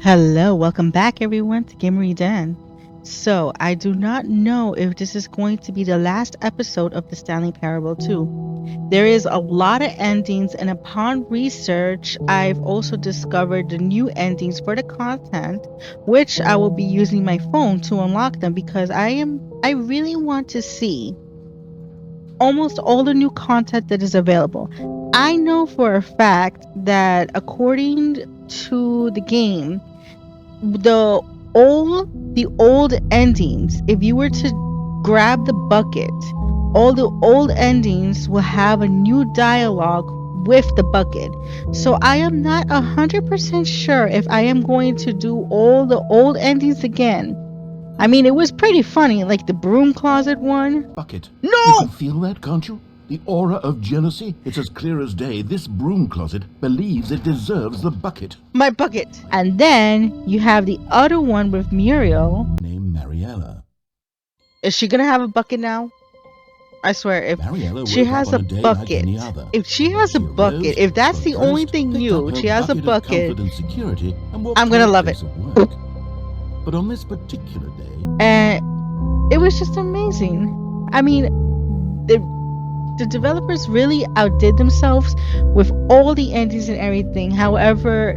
Hello, welcome back everyone to Gamery Den. So, I do not know if this is going to be the last episode of the Stanley Parable 2. There is a lot of endings, and upon research, I've also discovered the new endings for the content, which I will be using my phone to unlock them because I really want to see almost all the new content that is available. I know for a fact that according to the game, the old endings, if you were to grab the bucket, all the old endings will have a new dialogue with the bucket. So I am not 100% sure if I am going to do all the old endings again. I mean, it was pretty funny, like the broom closet one. Bucket. No! You can feel that, can't you? The aura of jealousy? It's as clear as day. This broom closet believes it deserves the bucket. My bucket. And then you have the other one with Muriel. Named Mariella. Is she gonna have a bucket now? I swear, if Mariella she woke has up a on a day bucket, like any other. if she has a She bucket, arose, if that's got the only dressed, thing picked new, up her she has a bucket of bucket, comfort and security, and walked I'm to gonna her love place it. of work. But on this particular day, And it was just amazing. I mean, the developers really outdid themselves with all the endings and everything. However,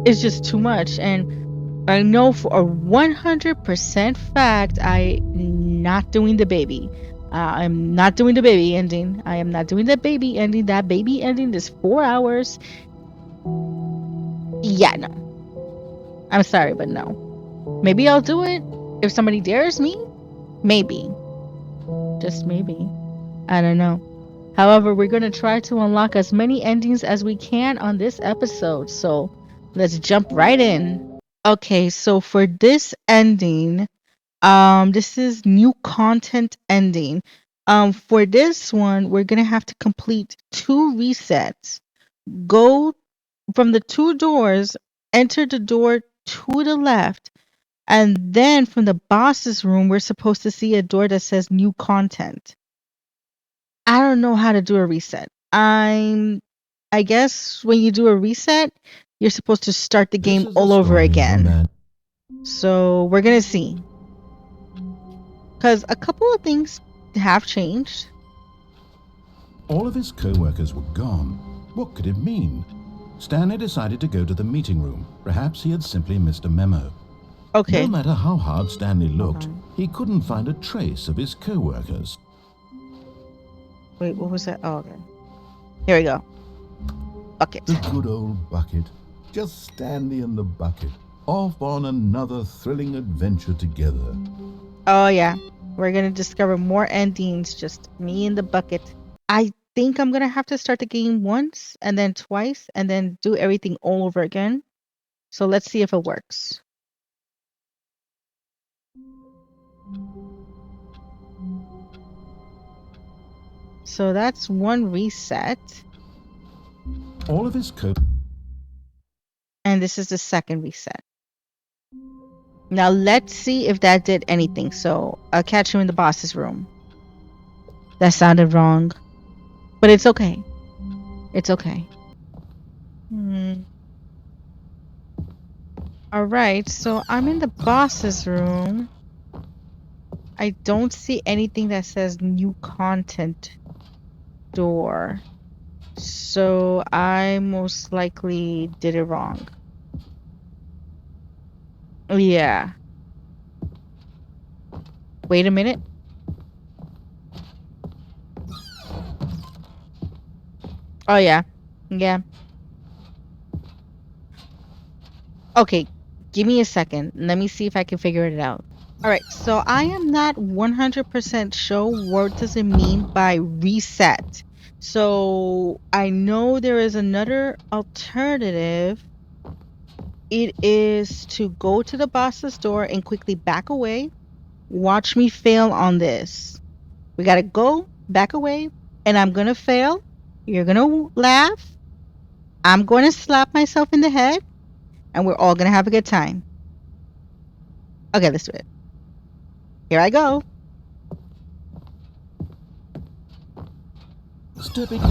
it's just too much, and I know for a 100% fact I'm not doing the baby. I'm not doing the baby ending. I am not doing the baby ending. That baby ending is 4 hours. Yeah, no. I'm sorry, but no. Maybe I'll do it if somebody dares me. Maybe. Just maybe. I don't know. However, we're going to try to unlock as many endings as we can on this episode. So let's jump right in. Okay, so for this ending, this is new content ending. For this one, we're gonna have to complete 2 resets. Go from the 2 doors, enter the door to the left, and then from the boss's room, we're supposed to see a door that says new content. I don't know how to do a reset. I guess when you do a reset, you're supposed to start the game all over again. So we're gonna see. Because a couple of things have changed. all of his co-workers were gone. What could it mean? Stanley decided to go to the meeting room. Perhaps he had simply missed a memo. Okay. No matter how hard Stanley looked, he couldn't find a trace of his co-workers. Wait, what was that? Oh, okay. Here we go. Bucket. The good old bucket. Just Stanley and the bucket, off on another thrilling adventure together. Oh, yeah. We're going to discover more endings, just me and the bucket. I think I'm going to have to start the game once, and then twice, and then do everything all over again. So let's see if it works. So that's one reset. All of his And this is the second reset. Now let's see if that did anything. So I'll catch you in the boss's room. That sounded wrong. But it's okay. It's okay. Alright, so I'm in the boss's room. I don't see anything that says new content door. So I most likely did it wrong. Yeah. Wait a minute. Oh, yeah. Yeah. Okay. Give me a second. Let me see if I can figure it out. Alright, so I am not 100% sure what does it mean by reset. So I know there is another alternative. It is to go to the boss's door and quickly back away. Watch me fail on this. We gotta go, back away, and I'm gonna fail. You're gonna laugh. I'm gonna slap myself in the head, and we're all gonna have a good time. Okay, let's do it. Here I go.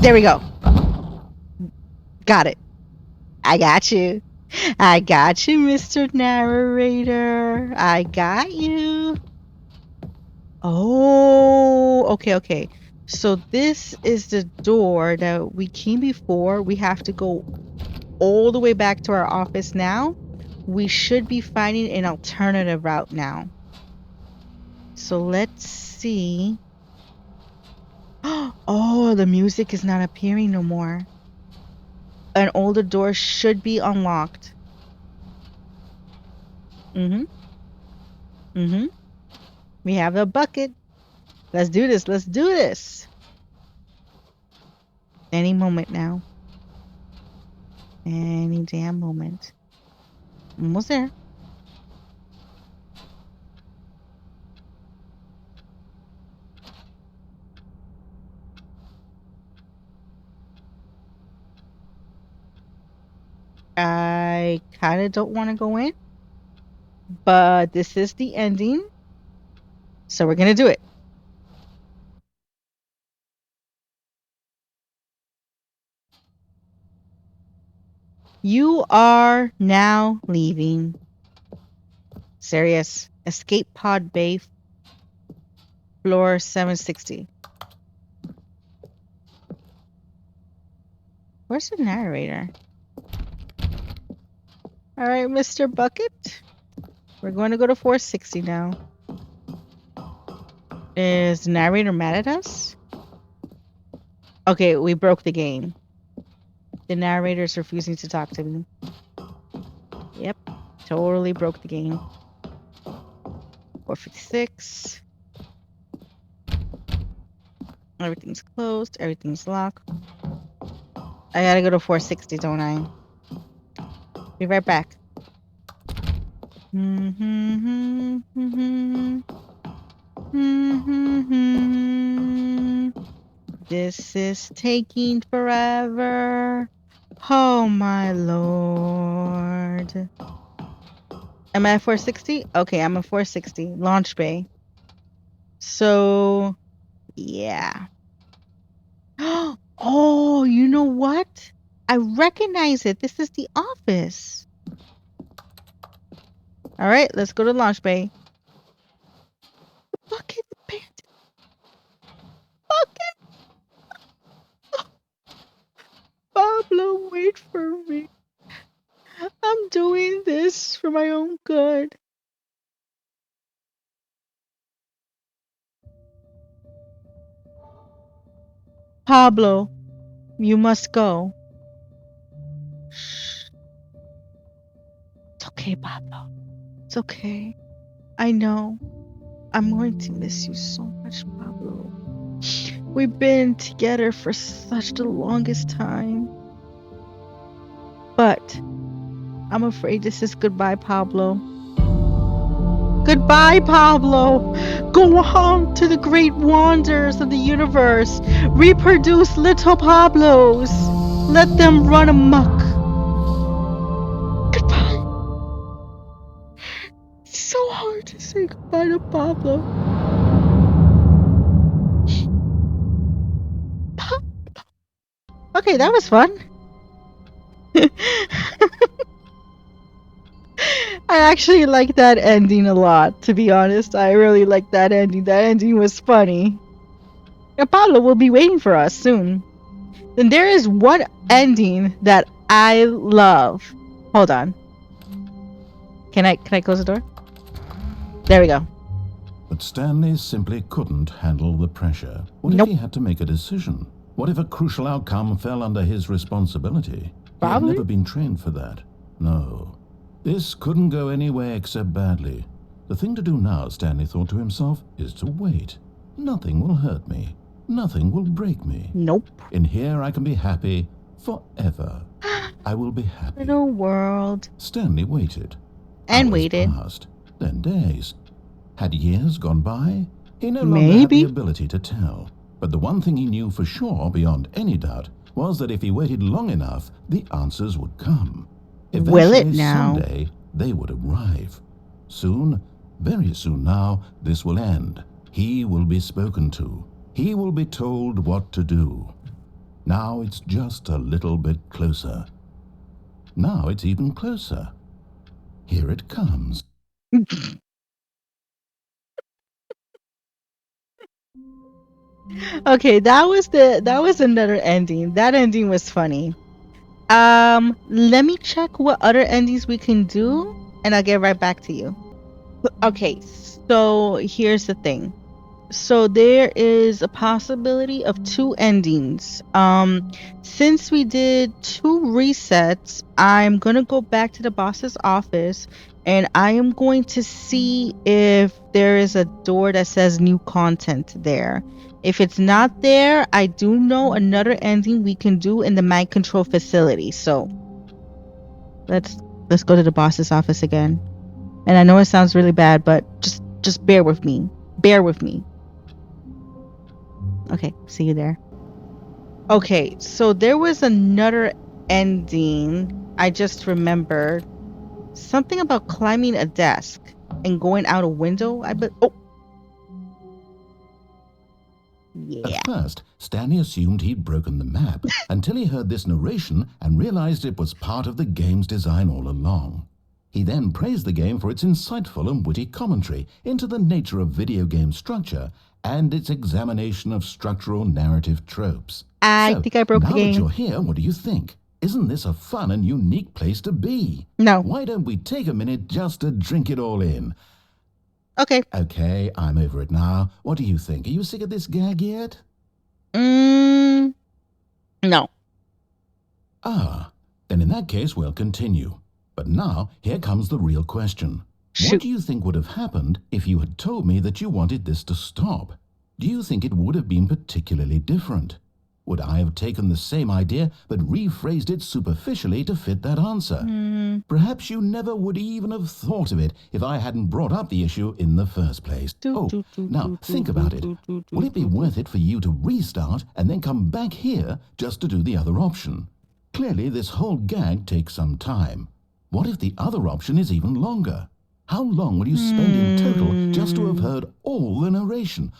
There we go. Got it. I got you. I got you, Mr. Narrator. I got you. Oh, okay. So this is the door that we came before. We have to go all the way back to our office now. We should be finding an alternative route now. So let's see. Oh, the music is not appearing no more. An older door should be unlocked. Mm-hmm. Mm-hmm. We have a bucket. Let's do this. Let's do this. Any moment now. Any damn moment. Almost there. I kind of don't want to go in, but this is the ending. So we're going to do it. You are now leaving. Serious. Escape pod bay, floor 760. Where's the narrator? All right, Mr. Bucket. We're going to go to 460 now. Is the narrator mad at us? Okay, we broke the game. The narrator is refusing to talk to me. Yep, totally broke the game. 456. Everything's closed. Everything's locked. I gotta go to 460, don't I? Be right back. This is taking forever. Oh my lord. Am I at 460? Okay, I'm at 460. Launch bay. So, yeah. Oh, you know what? I recognize it. This is the office. All right, let's go to launch bay. Bucket, bucket. Pablo, wait for me. I'm doing this for my own good. Pablo, you must go. Shh. It's okay, Pablo. It's okay. I know. I'm going to miss you so much, Pablo. We've been together for such the longest time. But I'm afraid this is goodbye, Pablo. Goodbye, Pablo. Go on to the great wonders of the universe. Reproduce little Pablos. Let them run amok. Goodbye. It's so hard to say goodbye to Pablo. Okay, that was fun. I actually like that ending a lot, to be honest. I really like that ending. That ending was funny. And Pablo will be waiting for us soon. Then there is one ending that I love. Hold on. Can I close the door? There we go. But Stanley simply couldn't handle the pressure. What Nope. if he had to make a decision? What if a crucial outcome fell under his responsibility? He had Probably. never been trained for that. No. This couldn't go anywhere except badly. The thing to do now, Stanley thought to himself, is to wait. Nothing will hurt me. Nothing will break me. Nope. In here I can be happy forever. I will be happy. Little world. Stanley waited. And Hours waited. passed, then days. Had years gone by? He no longer had Maybe. the ability to tell. But the one thing he knew for sure, beyond any doubt, was that if he waited long enough, the answers would come. Will it Eventually, now? someday, they would arrive. Soon, very soon now, this will end. He will be spoken to. He will be told what to do. Now it's just a little bit closer. Now it's even closer. Here it comes. Okay, that was another ending. That ending was funny. Let me check what other endings we can do, and I'll get right back to you. Okay, so here's the thing. So there is a possibility of two endings. Since we did two resets, I'm gonna go back to the boss's office and I am going to see if there is a door that says new content there. If it's not there, I do know another ending we can do in the mind control facility. So let's let's go to the boss's office again. And I know it sounds really bad, but just bear with me. Bear with me. Okay, see you there. Okay, so there was another ending. I just remembered something about climbing a desk and going out a window. Oh, yeah. At first, Stanley assumed he'd broken the map until he heard this narration and realized it was part of the game's design all along. He then praised the game for its insightful and witty commentary into the nature of video game structure and its examination of structural narrative tropes. I So, think I broke the now that game. you're here, what do you think? Isn't this a fun and unique place to be? No. Why don't we take a minute just to drink it all in? Okay. Okay, I'm over it now. What do you think? Are you sick of this gag yet? No. Ah, then in that case we'll continue. But now, here comes the real question. Shoot. What do you think would have happened if you had told me that you wanted this to stop? Do you think it would have been particularly different? Would I have taken the same idea but rephrased it superficially to fit that answer? Perhaps you never would even have thought of it if I hadn't brought up the issue in the first place. Now think about it. Will it be worth it for you to restart and then come back here just to do the other option? Clearly, this whole gag takes some time. What if the other option is even longer? How long will you spend in total just to have heard all the narration?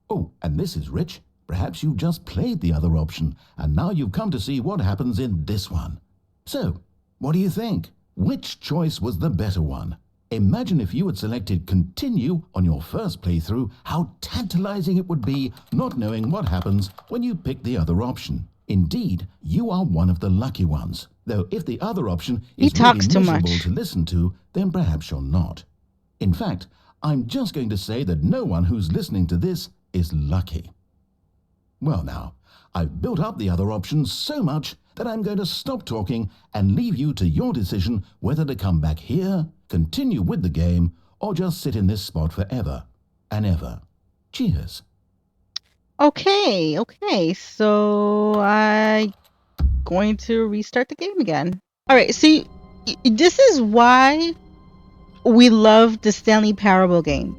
Oh, and this is rich. Perhaps you've just played the other option, and now you've come to see what happens in this one. So, what do you think? Which choice was the better one? Imagine if you had selected continue on your first playthrough, how tantalizing it would be not knowing what happens when you pick the other option. Indeed, you are one of the lucky ones, though if the other option is really miserable to listen to, then perhaps you're not. In fact, I'm just going to say that no one who's listening to this is lucky. Well now, I've built up the other options so much that I'm going to stop talking and leave you to your decision whether to come back here, continue with the game, or just sit in this spot forever and ever. Cheers. Okay, so I'm going to restart the game again. All right, see, this is why we love the Stanley Parable game.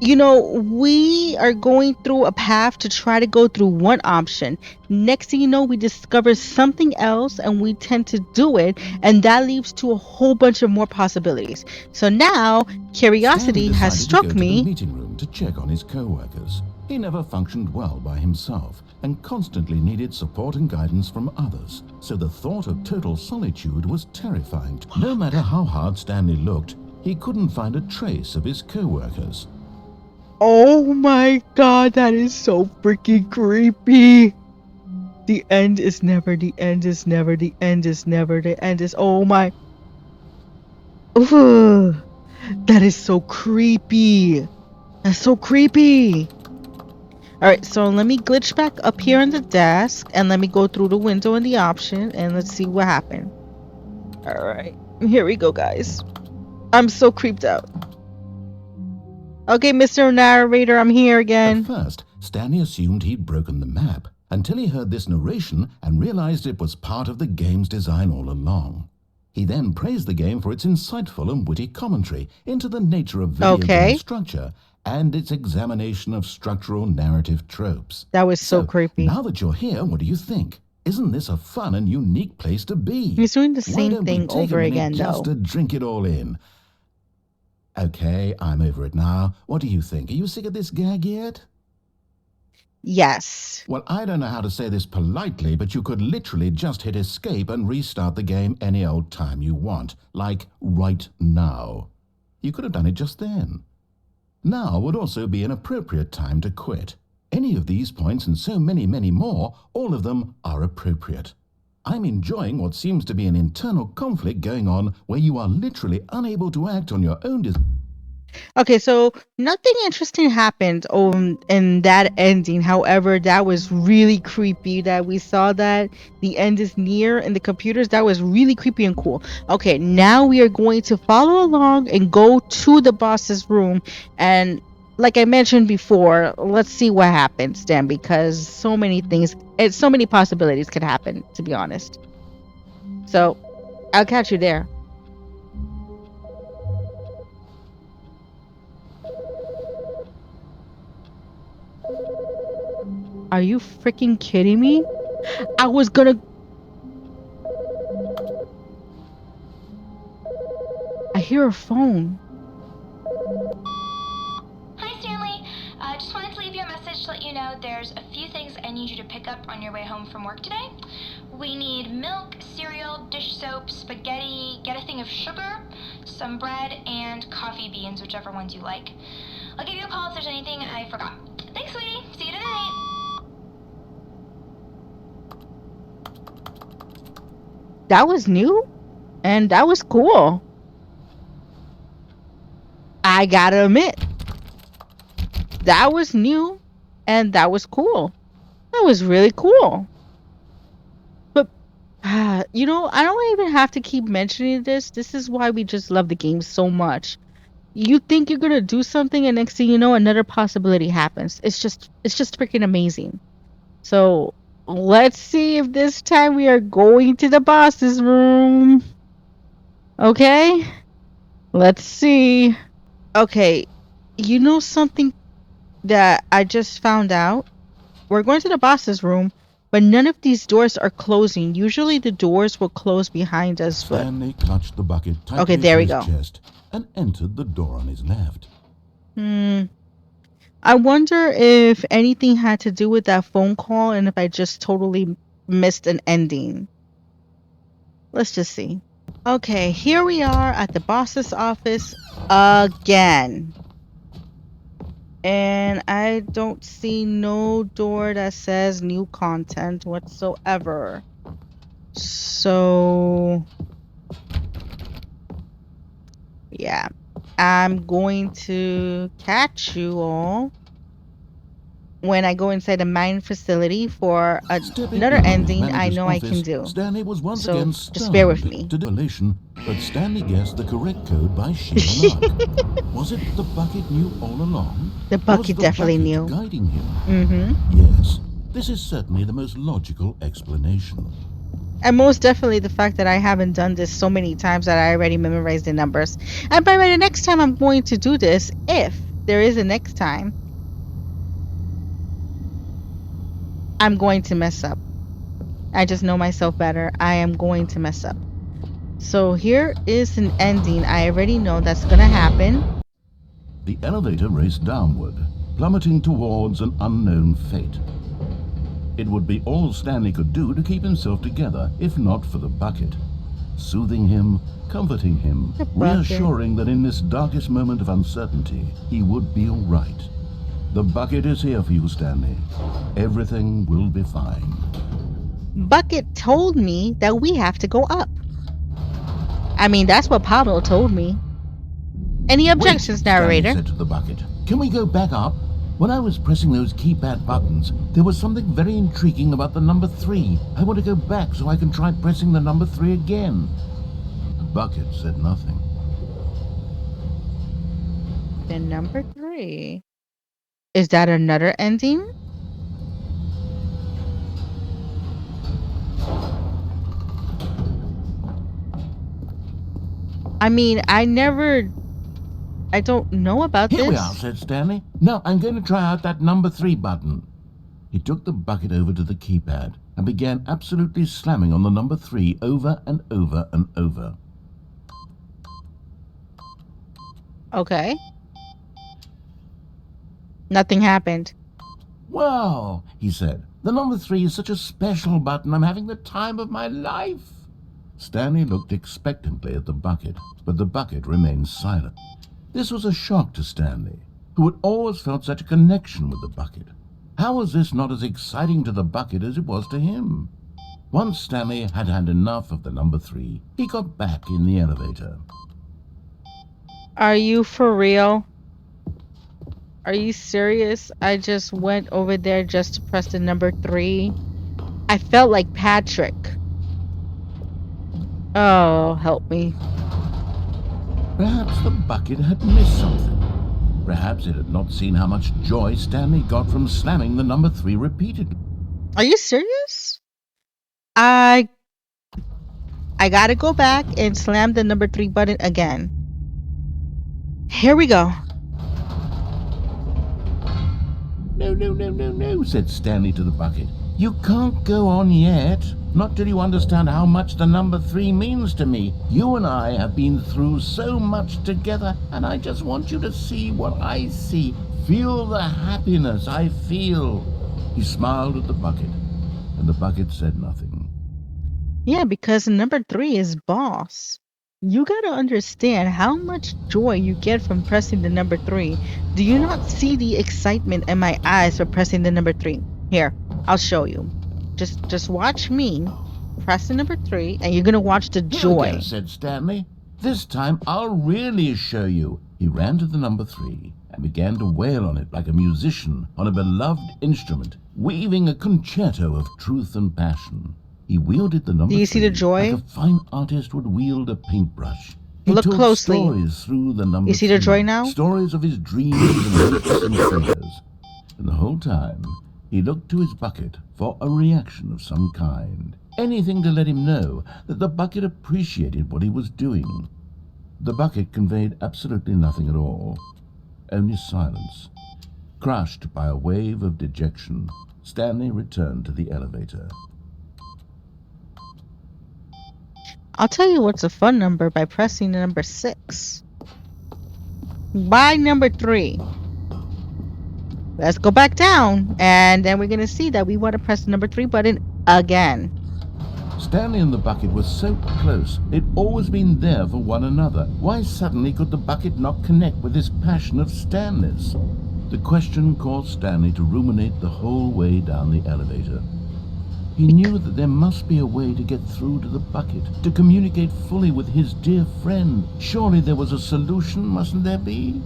You know, we are going through a path to try to go through one option. Next thing you know, we discover something else and we tend to do it, and that leads to a whole bunch of more possibilities. So now, curiosity has struck me. To the meeting room to check on his co-workers. He never functioned well by himself and constantly needed support and guidance from others. So the thought of total solitude was terrifying. No matter how hard Stanley looked, he couldn't find a trace of his co-workers. Oh my god, that is so freaking creepy. The end is never, the end is never, the end is never, the end is, oh my. Ooh, that is so creepy. That's so creepy. Alright, so let me glitch back up here on the desk and let me go through the window in the option and let's see what happened. Alright, here we go, guys. I'm so creeped out. Okay, Mr. Narrator, I'm here again. At first, Stanley assumed he'd broken the map until he heard this narration and realized it was part of the game's design all along. He then praised the game for its insightful and witty commentary into the nature of video game structure and its examination of structural narrative tropes. That was so creepy. Now that you're here, what do you think? Isn't this a fun and unique place to be? He's doing the same thing over again, just to drink it all in. Okay, I'm over it now. What do you think? Are you sick of this gag yet? Yes. Well, I don't know how to say this politely, but you could literally just hit escape and restart the game any old time you want, like right now. You could have done it just then. Now would also be an appropriate time to quit. Any of these points and so many, many more, all of them are appropriate. I'm enjoying what seems to be an internal conflict going on where you are literally unable to act on your own Okay, so nothing interesting happened in that ending. However, that was really creepy that we saw that the end is near in the computers. That was really creepy and cool. Okay, now we are going to follow along and go to the boss's room. And like I mentioned before, let's see what happens then, because so many things, so many possibilities could happen, to be honest. So I'll catch you there. Are you freaking kidding me? I was gonna. I hear a phone. Hi, Stanley. Just wanted to leave you a message to let you know there's a few things I need you to pick up on your way home from work today. We need milk, cereal, dish soap, spaghetti, get a thing of sugar, some bread, and coffee beans, whichever ones you like. I'll give you a call if there's anything I forgot. Thanks, sweetie. See you tonight. That was new and that was cool. I gotta admit, that was new and that was cool. That was really cool. But, I don't even have to keep mentioning this. This is why we just love the game so much. You think you're gonna do something, and next thing you know, another possibility happens. It's just freaking amazing. So let's see if this time we are going to the boss's room. Okay? Let's see. Okay, you know something that I just found out? We're going to the boss's room, but none of these doors are closing. Usually the doors will close behind us, but Stanley clutched the bucket tightly okay, there to we his go. chest and entered the door on his left. I wonder if anything had to do with that phone call and if I just totally missed an ending. Let's just see. Okay, here we are at the boss's office again. And I don't see no door that says new content whatsoever. So, yeah. I'm going to catch you all when I go inside the mine facility for Stepping another into his ending I manager's know I can office, do. Stanley was once So, again just bear with stunned me. to revelation, but Stanley guessed the correct code by sheer luck. Was it the bucket knew all along? The Was bucket the definitely bucket knew. guiding him? Mm-hmm. Yes, this is certainly the most logical explanation. And most definitely the fact that I haven't done this so many times that I already memorized the numbers. And by the next time I'm going to do this, if there is a next time, I'm going to mess up. I just know myself better. I am going to mess up. So here is an ending I already know that's going to happen. The elevator raced downward, plummeting towards an unknown fate. It would be all Stanley could do to keep himself together, if not for the bucket. Soothing him, comforting him, reassuring that in this darkest moment of uncertainty, he would be all right. The bucket is here for you, Stanley. Everything will be fine. Bucket told me that we have to go up. I mean, that's what Pablo told me. Any objections, Wait, narrator? Stanley said to the bucket. Can we go back up? When I was pressing those keypad buttons, there was something very intriguing about the number 3. I want to go back so I can try pressing the number 3 again. The bucket said nothing. The number 3. Is that another ending? I mean, I don't know about Here this. we are, said Stanley. Now I'm going to try out that number 3 button. He took the bucket over to the keypad and began absolutely slamming on the number 3 over and over and over. Okay. Nothing happened. Well, he said, the number 3 is such a special button. I'm having the time of my life. Stanley looked expectantly at the bucket, but the bucket remained silent. This was a shock to Stanley, who had always felt such a connection with the bucket. How was this not as exciting to the bucket as it was to him? Once Stanley had had enough of the number 3, he got back in the elevator. Are you for real? Are you serious? I just went over there just to press the number 3. I felt like Patrick. Oh, help me. Perhaps the bucket had missed something. Perhaps it had not seen how much joy Stanley got from slamming the number 3 repeatedly. Are you serious? I gotta go back and slam the number 3 button again. Here we go. No, said Stanley to the bucket. You can't go on yet. Not till you understand how much the number 3 means to me. You and I have been through so much together, and I just want you to see what I see. Feel the happiness I feel. He smiled at the bucket, and the bucket said nothing. Yeah, because number 3 is boss. You gotta understand how much joy you get from pressing the number 3. Do you not see the excitement in my eyes for pressing the number 3? Here, I'll show you. Just watch me press the number 3, and you're gonna watch the joy. Here we go, said Stanley. This time I'll really show you. He ran to the number 3 and began to wail on it like a musician on a beloved instrument, weaving a concerto of truth and passion. He wielded the number 3 Do you see the joy? like a fine artist would wield a paintbrush. He Look told closely. stories through the number You see the 3, joy now? stories of his dreams and hopes and fears. And the whole time, he looked to his bucket for a reaction of some kind. Anything to let him know that the bucket appreciated what he was doing. The bucket conveyed absolutely nothing at all, only silence. Crushed by a wave of dejection, Stanley returned to the elevator. I'll tell you what's a fun number by pressing the number 6. By number 3. Let's go back down, and then we're going to see that we want to press the number 3 button again. Stanley and the bucket were so close. They'd always been there for one another. Why suddenly could the bucket not connect with this passion of Stanley's? The question caused Stanley to ruminate the whole way down the elevator. He knew that there must be a way to get through to the bucket, to communicate fully with his dear friend. Surely there was a solution, mustn't there be?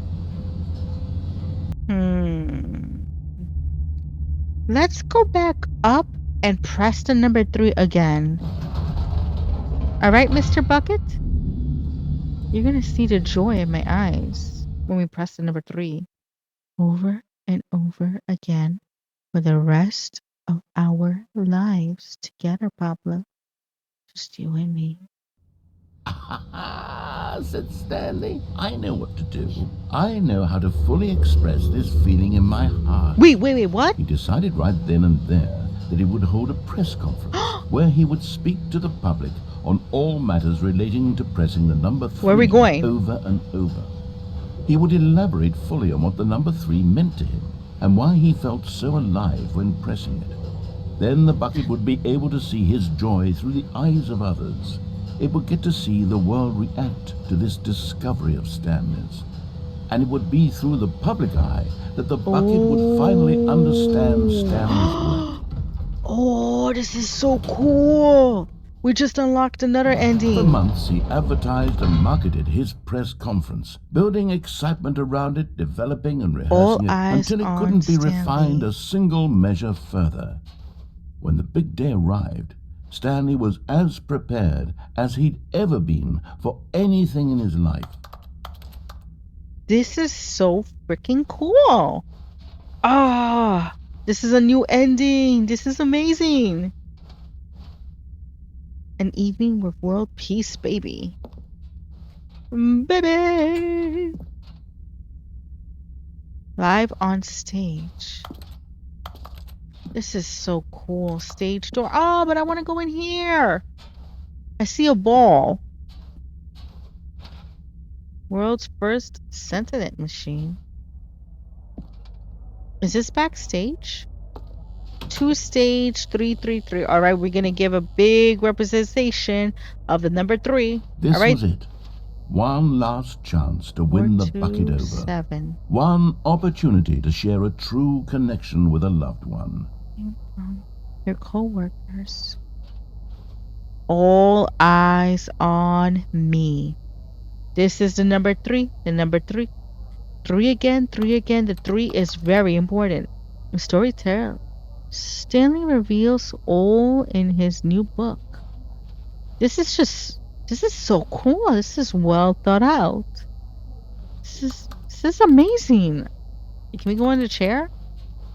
Let's go back up and press the number 3 again. Alright, Mr. Bucket? You're gonna see the joy in my eyes when we press the number 3. Over and over again for the rest of our lives together, Pablo. Just you and me. Said Stanley. I know what to do. I know how to fully express this feeling in my heart. Wait, what? He decided right then and there that he would hold a press conference where he would speak to the public on all matters relating to pressing the number 3 Where are we going? over and over. He would elaborate fully on what the number 3 meant to him and why he felt so alive when pressing it. Then the bucket would be able to see his joy through the eyes of others. It would get to see the world react to this discovery of Stanley's. And it would be through the public eye that the bucket would finally understand Stanley's work. Oh, this is so cool. We just unlocked another ending. For months, he advertised and marketed his press conference, building excitement around it, developing and rehearsing it until it couldn't be refined a single measure further. When the big day arrived, Stanley was as prepared as he'd ever been for anything in his life. This is so freaking cool. This is a new ending. This is amazing. An evening with world peace, baby. Baby. Live on stage. This is so cool. Stage door. Oh, but I want to go in here. I see a ball. World's first sentient machine. Is this backstage? 2-stage 333. All right, we're gonna give a big representation of the number 3. This All right. was it. One last chance to win the bucket over. 427. One opportunity to share a true connection with a loved one. Your co-workers. All eyes on me. This is the number 3. The number 3. 3 again, 3 again. The 3 is very important. Storyteller. Stanley reveals all in his new book. This is so cool. This is well thought out. This is amazing. Can we go in the chair?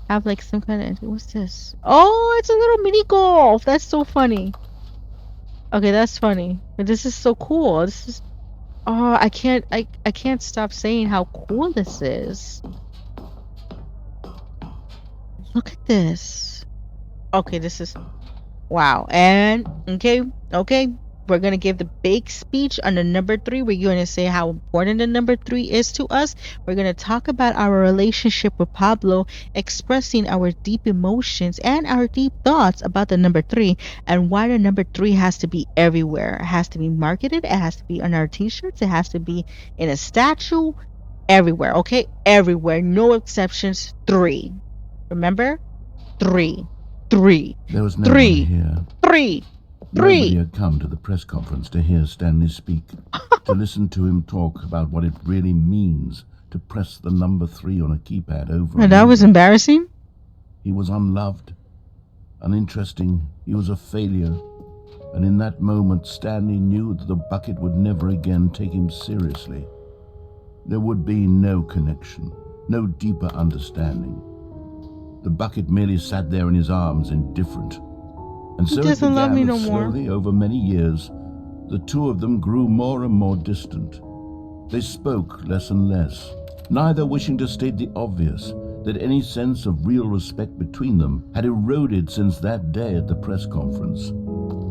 Have like some kind of, what's this? Oh, it's a little mini golf. That's so funny. Okay, that's funny. But this is so cool. This is, oh, I can't stop saying how cool this is. Look at this. Okay, this is, wow. And okay, we're gonna give the big speech on the number 3. We're gonna say how important the number 3 is to us. We're gonna talk about our relationship with Pablo, expressing our deep emotions and our deep thoughts about the number 3, and why the number 3 has to be everywhere. It has to be marketed. It has to be on our t-shirts. It has to be in a statue. Everywhere. Okay, everywhere. No exceptions. 3. Remember? 3. There was no one here. 3. Nobody had come to the press conference to hear Stanley speak, to listen to him talk about what it really means to press the number 3 on a keypad over. And that was embarrassing. He was unloved, uninteresting. He was a failure. And in that moment, Stanley knew that the bucket would never again take him seriously. There would be no connection, no deeper understanding. The bucket merely sat there in his arms, indifferent. And so it began that slowly, over many years, the two of them grew more and more distant. They spoke less and less, neither wishing to state the obvious, that any sense of real respect between them had eroded since that day at the press conference.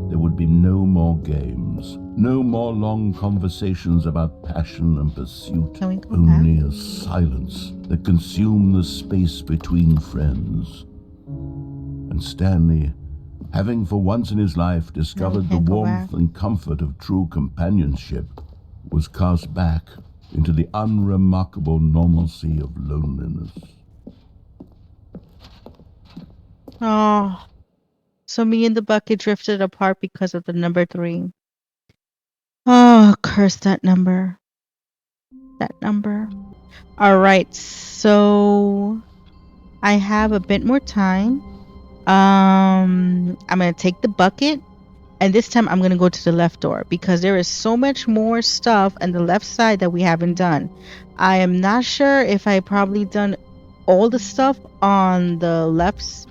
There would be no more games, no more long conversations about passion and pursuit, only a silence that consumed the space between friends. And Stanley, having for once in his life discovered the warmth and comfort of true companionship, was cast back into the unremarkable normalcy of loneliness. Oh, so me and the bucket drifted apart because of the number 3. Oh, curse that number. That number. All right, so I have a bit more time. I'm gonna take the bucket, and this time I'm gonna go to the left door because there is so much more stuff on the left side that we haven't done. I am not sure if I probably done all the stuff on the left.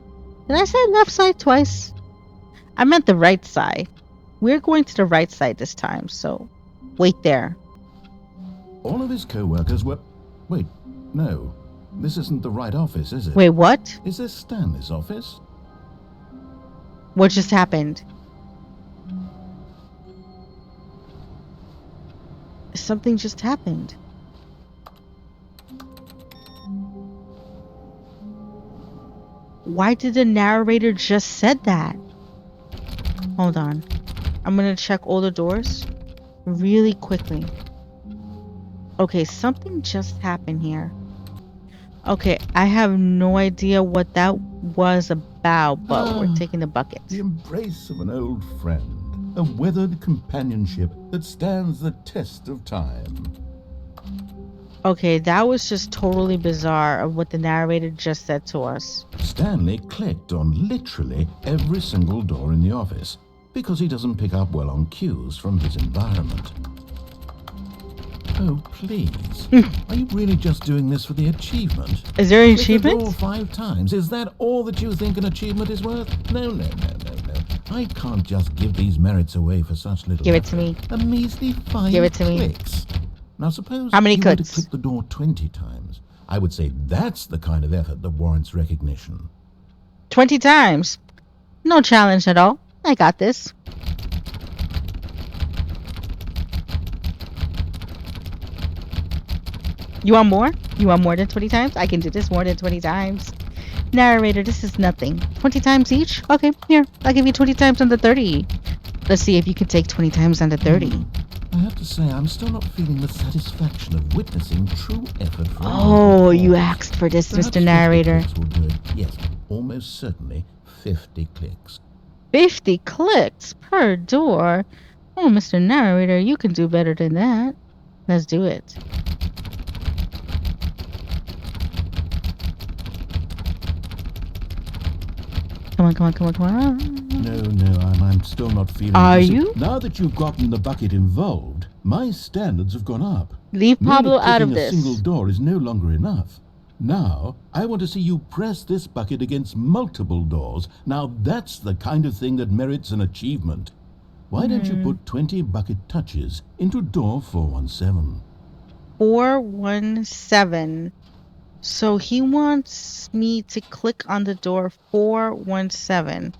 Did I say left side twice? I meant the right side. We're going to the right side this time, so wait there. All of his co-workers were... Wait, no. This isn't the right office, is it? Wait, what? Is this Stanley's office? What just happened? Something just happened. Why did the narrator just said that? Hold on. I'm gonna check all the doors really quickly. Okay, something just happened here. Okay, I have no idea what that was about, but we're taking the bucket. The embrace of an old friend, a weathered companionship that stands the test of time. Okay, that was just totally bizarre of what the narrator just said to us. Stanley clicked on literally every single door in the office because he doesn't pick up well on cues from his environment. Oh, please. Are you really just doing this for the achievement? Is there an Click achievement? the door 5 times. Is that all that you think an achievement is worth? No. I can't just give these merits away for such little Give it to me. A measly 5 Give it to me. clicks. Now suppose How many you were to clicks? click the door 20 times. I would say that's the kind of effort that warrants recognition. 20 times. No challenge at all. I got this. You want more? You want more than 20 times? I can do this more than 20 times. Narrator, this is nothing. 20 times each? Okay, here. I'll give you 20 times on the 30. Let's see if you can take 20 times on the 30. I have to say, I'm still not feeling the satisfaction of witnessing true effort from Oh, you cause. asked for this, Perhaps Mr. Narrator. 50 clicks will do it. Yes, almost certainly 50 clicks. 50 clicks per door? Oh, Mr. Narrator, you can do better than that. Let's do it. Come on, come on, come on, come on. No, I'm still not feeling Are this. you? Now that you've gotten the bucket involved, my standards have gone up. Leave Pablo out of Merely clicking a single this. door is no longer enough. Now, I want to see you press this bucket against multiple doors. Now, that's the kind of thing that merits an achievement. Why don't you put 20 bucket touches into door 417? 417. So he wants me to click on the door 417.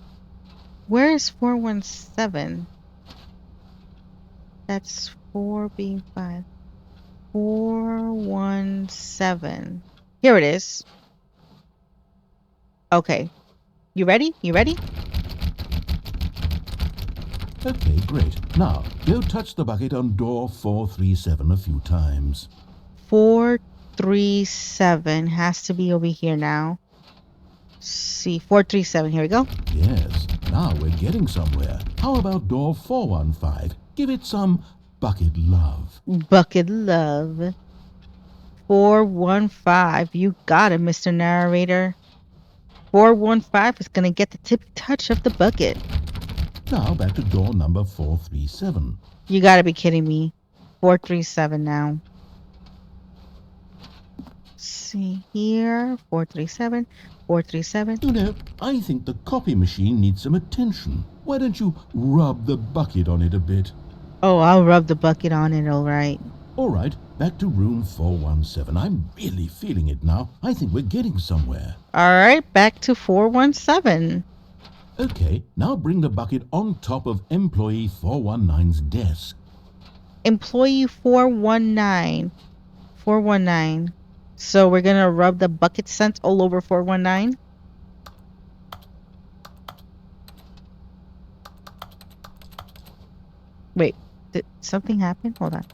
Where is 417? That's 4 being 5. 417. Here it is. Okay. You ready? You ready? Okay, great. Now, go touch the bucket on door 437 a few times. 437 has to be over here now. See, 437. Here we go. Yes, now we're getting somewhere. How about door 415? Give it some bucket love. Bucket love. 415. You got it, Mr. Narrator. 415 is gonna get the tippy touch of the bucket. Now back to door number 437. You gotta be kidding me. 437 now. See here. 437. 437. You know, I think the copy machine needs some attention. Why don't you rub the bucket on it a bit? Oh, I'll rub the bucket on it, alright. All right, back to room 417. I'm really feeling it now. I think we're getting somewhere. Alright, back to 417. Okay, now bring the bucket on top of employee 419's desk. Employee 419. 419. So we're gonna rub the bucket scent all over 419? Wait, did something happen? Hold on.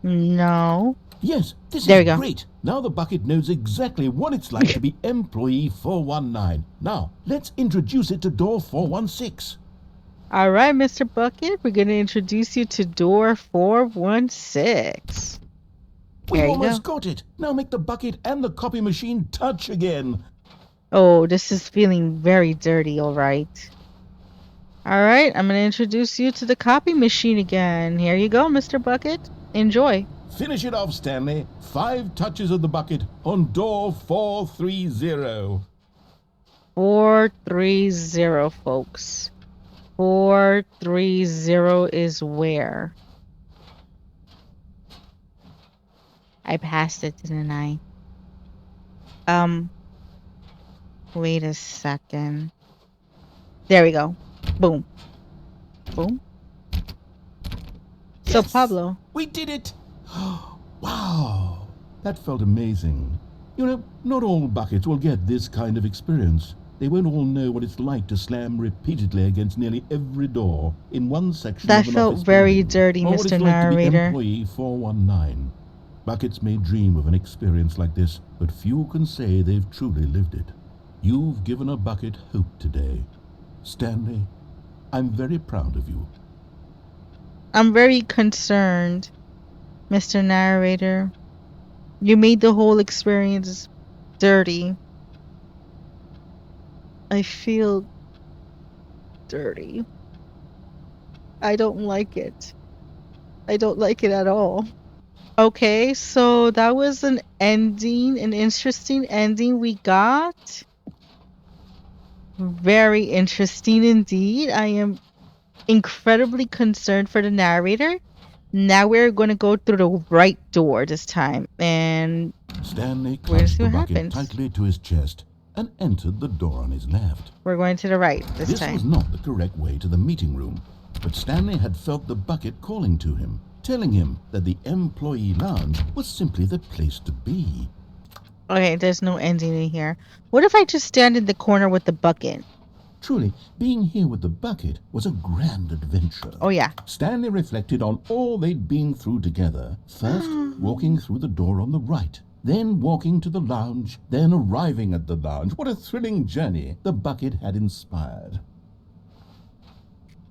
No. Yes, this There we is go. great. Now the bucket knows exactly what it's like to be employee 419. Now, let's introduce it to door 416. Alright, Mr. Bucket, we're gonna introduce you to door 416. We There you almost go. got it. Now make the bucket and the copy machine touch again. Oh, this is feeling very dirty, alright. Alright, I'm gonna introduce you to the copy machine again. Here you go, Mr. Bucket. Enjoy. Finish it off, Stanley. 5 touches of the bucket on door 430. 430, folks. 430 is where? I passed it, didn't I? Wait a second. There we go. Boom. Boom. So, Yes, Pablo. we did it. Wow, that felt amazing. You know, not all buckets will get this kind of experience. They won't all know what it's like to slam repeatedly against nearly every door in one section That of an felt office very building, dirty, or what Mr. it's like to be Narrator. employee 419. Buckets may dream of an experience like this, but few can say they've truly lived it. You've given a bucket hope today. Stanley, I'm very proud of you. I'm very concerned, Mr. Narrator. You made the whole experience dirty. I feel dirty. I don't like it. I don't like it at all. Okay, so that was an ending, an interesting ending we got. Very interesting indeed. I am incredibly concerned for the narrator. Now we're going to go through the right door this time. And Stanley we're going to clutched see the what bucket happens. tightly to his chest and entered the door on his left. We're going to the right this This time. was not the correct way to the meeting room, but Stanley had felt the bucket calling to him, telling him that the employee lounge was simply the place to be. Okay, there's no ending in here. What if I just stand in the corner with the bucket? Truly, being here with the bucket was a grand adventure. Oh, yeah. Stanley reflected on all they'd been through together. First, walking through the door on the right, then walking to the lounge, then arriving at the lounge. What a thrilling journey the bucket had inspired.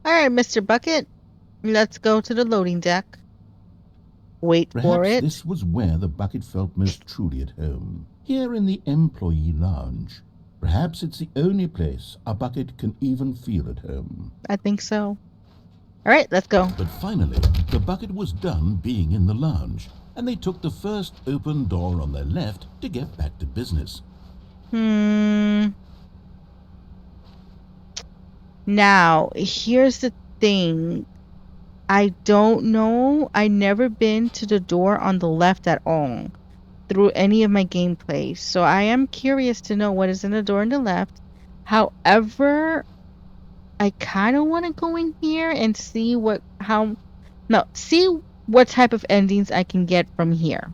All right, Mr. Bucket. Let's go to the loading deck. Wait for Perhaps it. this was where the bucket felt most truly at home. Here in the employee lounge. Perhaps it's the only place a bucket can even feel at home. I think so. All right, let's go. But finally, the bucket was done being in the lounge, and they took the first open door on their left to get back to business. Now, here's the thing. I don't know. I never been to the door on the left at all through any of my gameplays. So I am curious to know what is in the door on the left. However, I kind of want to go in here and see what type of endings I can get from here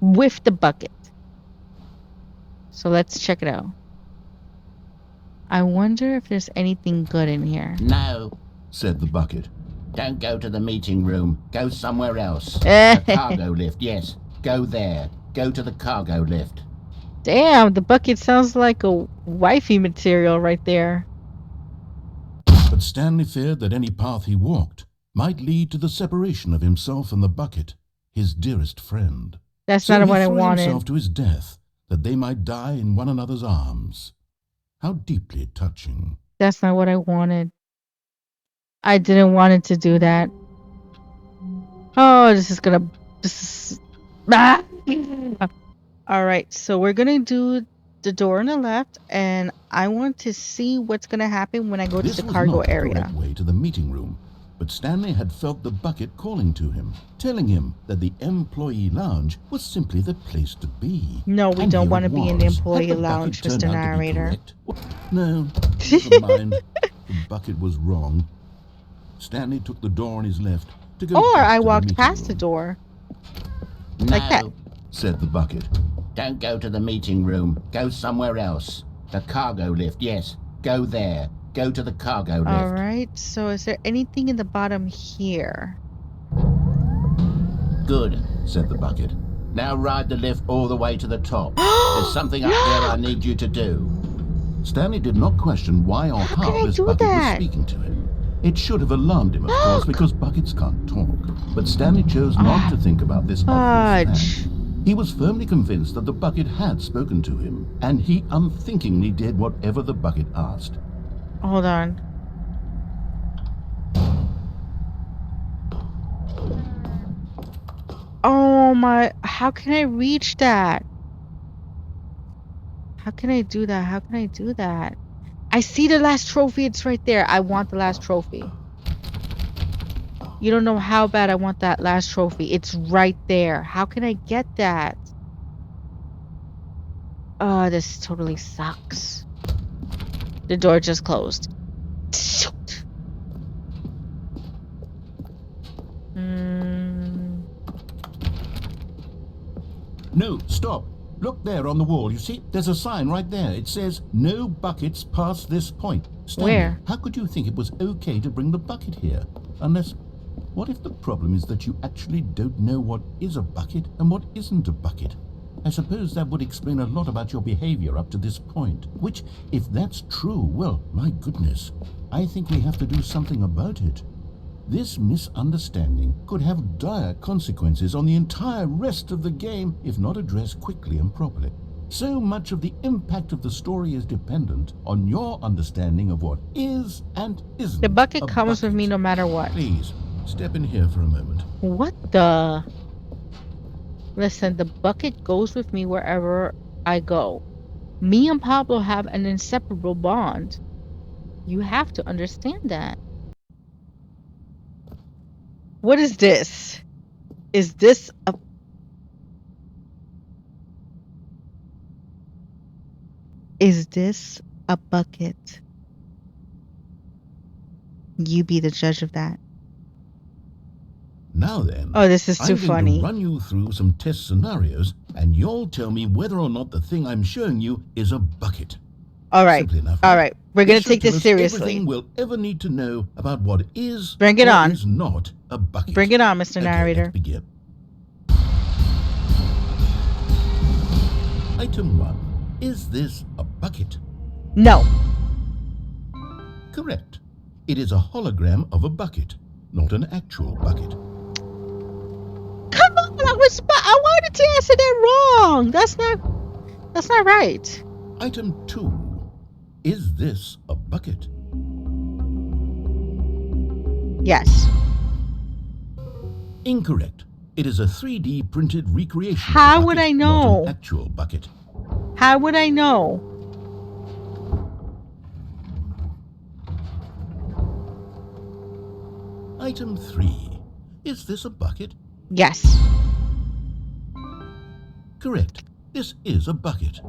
with the bucket. So let's check it out. I wonder if there's anything good in here. No, said the bucket. don't go to the meeting room. Go somewhere else. The cargo lift, yes. Go there. Go to the cargo lift. Damn, the bucket sounds like a wifey material right there. But Stanley feared that any path he walked might lead to the separation of himself and the bucket, his dearest friend. That's not what I So he threw wanted. himself to his death, that they might die in one another's arms. How deeply touching. That's not what I wanted. I didn't want it to do that. Oh, this is ah! All right, so we're gonna do the door on the left, and I want to see what's gonna happen when I go This to the was cargo not the area. correct way to the meeting room, but Stanley had felt the bucket calling to him, telling him that the employee lounge was simply the place to be. No, we And don't here want to it be in the was. employee Had the lounge, bucket Mr. turned out to be Narrator. correct? No, never mind. The bucket was wrong. Stanley took the door on his left to go Or back I to walked the past the meeting room. door. No, Like that. Said the bucket. don't go to the meeting room. Go somewhere else. The cargo lift, yes. Go there. Go to the cargo lift. All right, so is there anything in the bottom here? Good. Said the bucket. Now ride the lift all the way to the top. There's something up there I need you to do. Stanley did not question why or can how I this do bucket that? was speaking to him. It should have alarmed him, of course, because buckets can't talk. But Stanley chose not to think about this obvious Fudge. fact. He was firmly convinced that the bucket had spoken to him, and he unthinkingly did whatever the bucket asked. Hold on. Oh my, how can I reach that? How can I do that? How can I do that? I see the last trophy. It's right there. I want the last trophy. You don't know how bad I want that last trophy. It's right there. How can I get that? Oh, this totally sucks. The door just closed. No, stop. Look there on the wall. You see, there's a sign right there. It says, no buckets past this point. Stanley, Where? how could you think it was okay to bring the bucket here? Unless, what if the problem is that you actually don't know what is a bucket and what isn't a bucket? I suppose that would explain a lot about your behavior up to this point. Which, if that's true, well, my goodness, I think we have to do something about it. This misunderstanding could have dire consequences on the entire rest of the game if not addressed quickly and properly. So much of the impact of the story is dependent on your understanding of what is and isn't. The bucket a comes with bucket. me no matter what. Please, step in here for a moment. What the? Listen, the bucket goes with me wherever I go. Me and Pablo have an inseparable bond. You have to understand that. What is this? Is this a... Is this a bucket? You be the judge of that. Now then, Oh, this is too I'm going funny. to run you through some test scenarios, and you'll tell me whether or not the thing I'm showing you is a bucket. All right. Simple enough, All right? right. We're going This to take should this tell us seriously. everything we'll ever need to know about what is Bring it or on. is not a bucket. Bring it on, Mr. Narrator. Let's begin. Item 1. Is this a bucket? No. Correct. It is a hologram of a bucket, not an actual bucket. Come on, I wanted to answer that wrong. That's not right. Item 2. Is this a bucket? Yes. Incorrect. It is a 3D printed recreation of a How bucket, would I not know? an actual bucket. How would I know? Item 3. Is this a bucket? Yes. Correct. This is a bucket.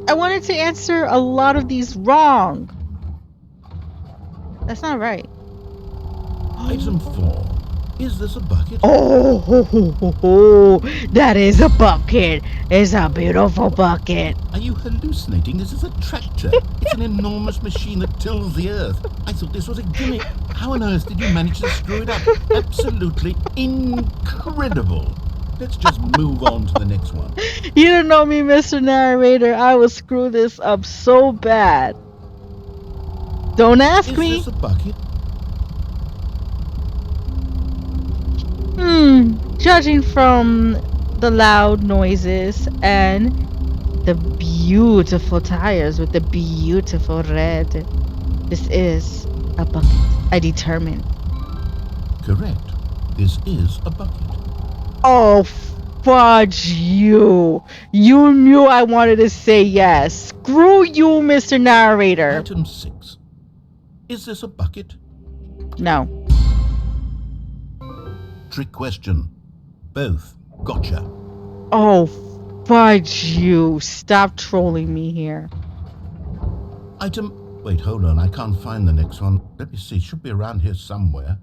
I wanted to answer a lot of these wrong. That's not right. Item 4. Is this a bucket? Oh, that is a bucket. It's a beautiful bucket. Are you hallucinating? This is a tractor. It's an enormous machine that tills the earth. I thought this was a gimmick. How on earth did you manage to screw it up? Absolutely incredible. Let's just move on to the next one. You don't know me, Mr. Narrator. I will screw this up so bad. Don't ask me. Is this a bucket? Judging from the loud noises and the beautiful tires with the beautiful red, this is a bucket. I determine. Correct. This is a bucket. Oh, fudge you. You knew I wanted to say yes. Screw you, Mr. Narrator. Item 6. Is this a bucket? No. Trick question. Both. Gotcha. Oh, fudge you. Stop trolling me here. Wait, hold on. I can't find the next one. Let me see. It should be around here somewhere.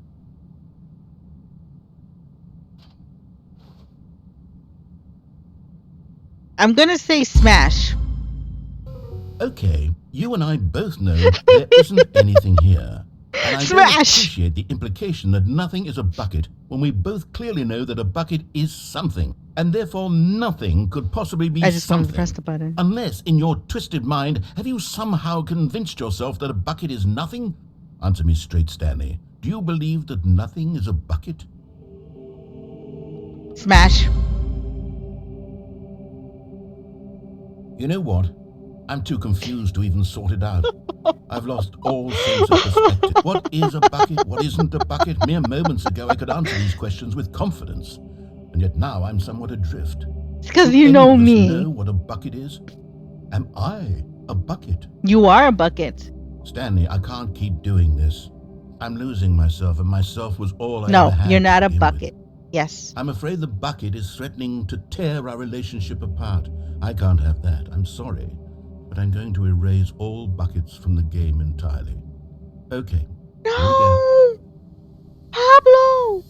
I'm gonna say smash. Okay, you and I both know there isn't anything here. And I don't appreciate the implication that nothing is a bucket when we both clearly know that a bucket is something, and therefore nothing could possibly be I just something. wanted to press the button. Unless, in your twisted mind, have you somehow convinced yourself that a bucket is nothing? Answer me straight, Stanley. Do you believe that nothing is a bucket? Smash. You know what? I'm too confused to even sort it out. I've lost all sense of perspective. What is a bucket? What isn't a bucket? Mere moments ago I could answer these questions with confidence. And yet now I'm somewhat adrift. It's because Do you any know of us me. know what a bucket is? Am I a bucket? You are a bucket. Stanley, I can't keep doing this. I'm losing myself, and myself was all I ever No, had you're to not a begin with. bucket. Yes. I'm afraid the bucket is threatening to tear our relationship apart. I can't have that. I'm sorry. But I'm going to erase all buckets from the game entirely. Okay. No! Pablo!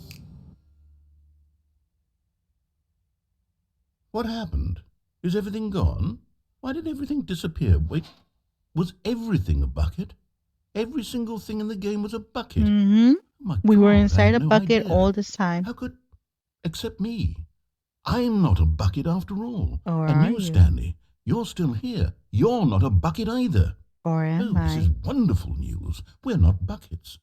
What happened? Is everything gone? Why did everything disappear? Wait, was everything a bucket? Every single thing in the game was a bucket? Mm-hmm. Oh my We were God, I inside had a no bucket idea. all this time. How could... Except me. I'm not a bucket after all. Or and are you, you? Stanley, you're still here. You're not a bucket either. Or am This is I? wonderful news. We're not buckets.